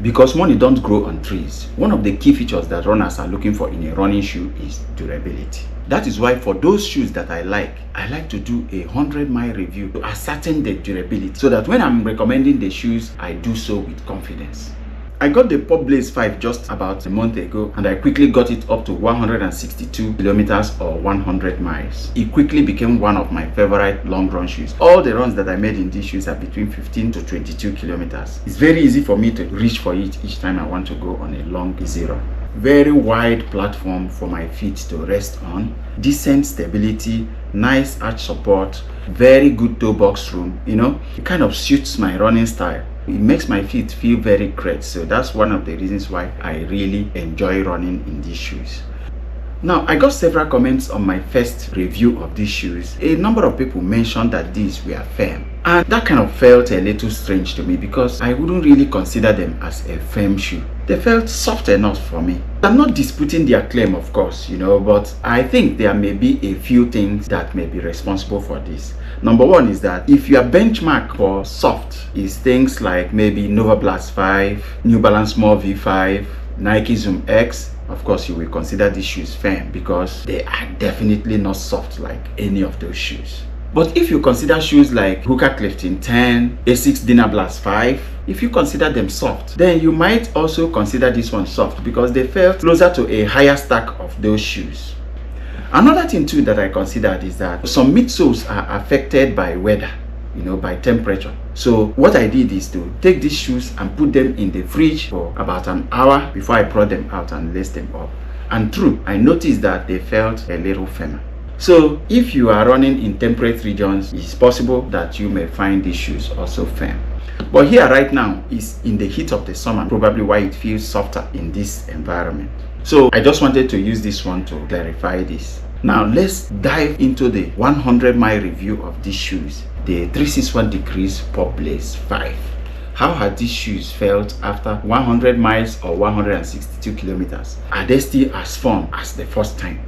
Because money don't grow on trees, one of the key features that runners are looking for in a running shoe is durability. That is why for those shoes that I like to do a 100-mile review to ascertain the durability, so that when I'm recommending the shoes, I do so with confidence. I got the Popblaze 5 just about a month ago, and I quickly got it up to 162 kilometers or 100 miles. It quickly became one of my favorite long run shoes. All the runs that I made in these shoes are between 15 to 22 kilometers. It's very easy for me to reach for it each time I want to go on a long easy run. Very wide platform for my feet to rest on, decent stability, nice arch support, very good toe box room. It kind of suits my running style. It makes my feet feel very great, so that's one of the reasons why I really enjoy running in these shoes. Now, I got several comments on my first review of these shoes. A number of people mentioned that these were firm, and that kind of felt a little strange to me because I wouldn't really consider them as a firm shoe. They felt soft enough for me. I'm not disputing their claim, of course, but I think there may be a few things that may be responsible for this. Number one is that if your benchmark for soft is things like maybe Nova Blast 5, New Balance Small V5, Nike Zoom X, of course you will consider these shoes firm because they are definitely not soft like any of those shoes. But if you consider shoes like Hoka Clifton 10, Asics Dynablast 5, if you consider them soft, then you might also consider this one soft because they felt closer to a higher stack of those shoes. Another thing too that I considered is that some midsoles are affected by weather, by temperature. So what I did is to take these shoes and put them in the fridge for about an hour before I brought them out and laced them up. And true, I noticed that they felt a little firmer. So if you are running in temperate regions, it's possible that you may find these shoes also firm. But here right now is in the heat of the summer, probably why it feels softer in this environment. So I just wanted to use this one to clarify this. Now let's dive into the 100-mile review of these shoes, the 361 Degrees Popblaze 5. How have these shoes felt after 100 miles or 162 kilometers? Are they still as fun as the first time?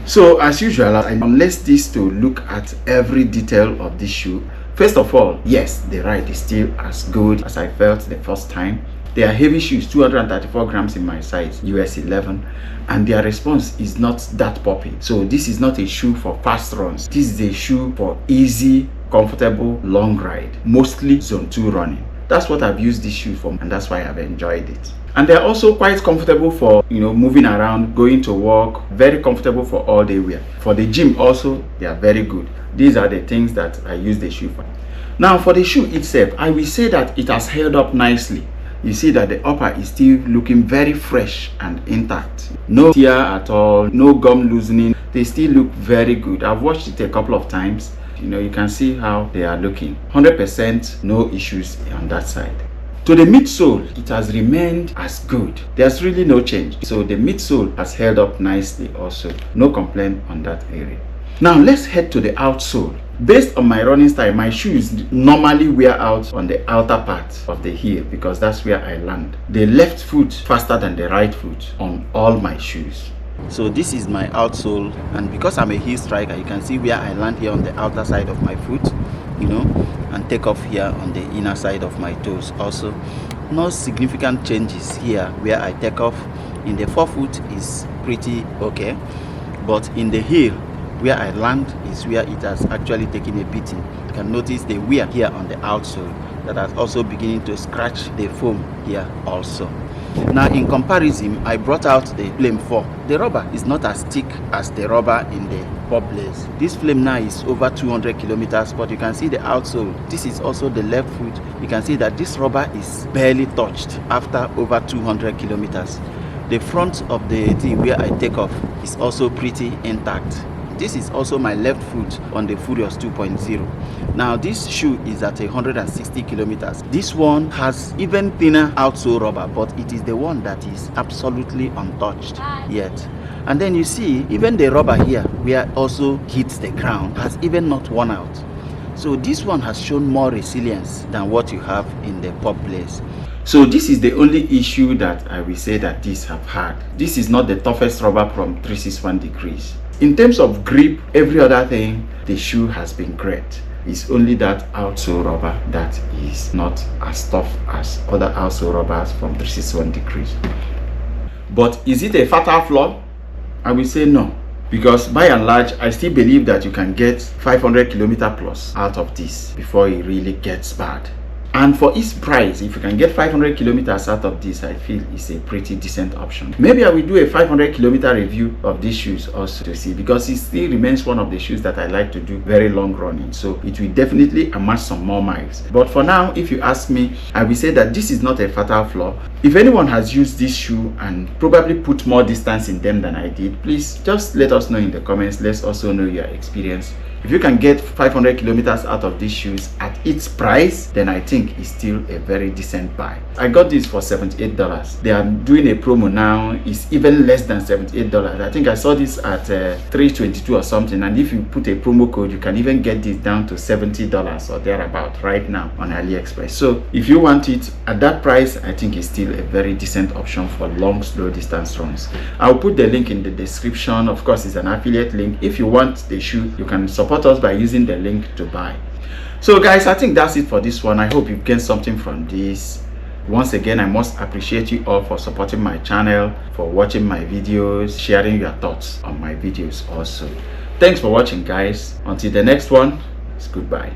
So as usual, I list this to look at every detail of this shoe. First of all, yes, the ride is still as good as I felt the first time. They are heavy shoes, 234 grams in my size, US 11, and their response is not that poppy. So this is not a shoe for fast runs. This is a shoe for easy, comfortable, long ride, mostly zone 2 running. That's what I've used this shoe for, and that's why I've enjoyed it. And they're also quite comfortable for, moving around, going to work, very comfortable for all day wear. For the gym also, they are very good. These are the things that I use the shoe for. Now for the shoe itself, I will say that it has held up nicely. You see that the upper is still looking very fresh and intact. No tear at all, no gum loosening. They still look very good. I've watched it a couple of times. You can see how they are looking. 100% no issues on that side. To the midsole, it has remained as good. There's really no change. So the midsole has held up nicely also. No complaint on that area. Now let's head to the outsole. Based on my running style, my shoes normally wear out on the outer part of the heel because that's where I land. The left foot faster than the right foot on all my shoes. So this is my outsole, and because I'm a heel striker, you can see where I land here on the outer side of my foot, and take off here on the inner side of my toes. Also, no significant changes here where I take off. In the forefoot is pretty okay, but in the heel where I land is where it has actually taken a beating. You can notice the wear here on the outsole that is also beginning to scratch the foam here also. Now in comparison, I brought out the Flame 4. The rubber is not as thick as the rubber in the Popblaze. This Flame now is over 200 kilometers, but you can see the outsole. This is also the left foot. You can see that this rubber is barely touched after over 200 kilometers. The front of the thing where I take off is also pretty intact. This is also my left foot on the Furious 2.0. Now this shoe is at 160 kilometers. This one has even thinner outsole rubber, but it is the one that is absolutely untouched yet. And then you see even the rubber here where also hits the ground has even not worn out. So this one has shown more resilience than what you have in the Popblaze. So this is the only issue that I will say that these have had. This is not the toughest rubber from 361 Degrees. In terms of grip, every other thing, the shoe has been great. It's only that outsole rubber that is not as tough as other outsole rubbers from 361 degrees. But is it a fatal flaw? I will say no, because by and large I still believe that you can get 500 km plus out of this before it really gets bad. And for its price, if you can get 500 kilometers out of this, I feel it's a pretty decent option. Maybe I will do a 500 kilometer review of these shoes also to see, because it still remains one of the shoes that I like to do very long running. So it will definitely amass some more miles. But for now, if you ask me, I will say that this is not a fatal flaw. If anyone has used this shoe and probably put more distance in them than I did, please just let us know in the comments. Let's also know your experience. If you can get 500 kilometers out of these shoes at its price, then I think it's still a very decent buy. I got this for $78. They are doing a promo now. It's even less than $78. I think I saw this at $322 or something, and if you put a promo code, you can even get this down to $70 or thereabout right now on AliExpress. So if you want it at that price, I think it's still a very decent option for long, slow distance runs. I'll put the link in the description. Of course, it's an affiliate link. If you want the shoe, you can support us by using the link to buy. So guys, I think that's it for this one. I hope you've gained something from this. Once again, I must appreciate you all for supporting my channel, for watching my videos, sharing your thoughts on my videos also. Thanks for watching, guys. Until the next one, it's goodbye.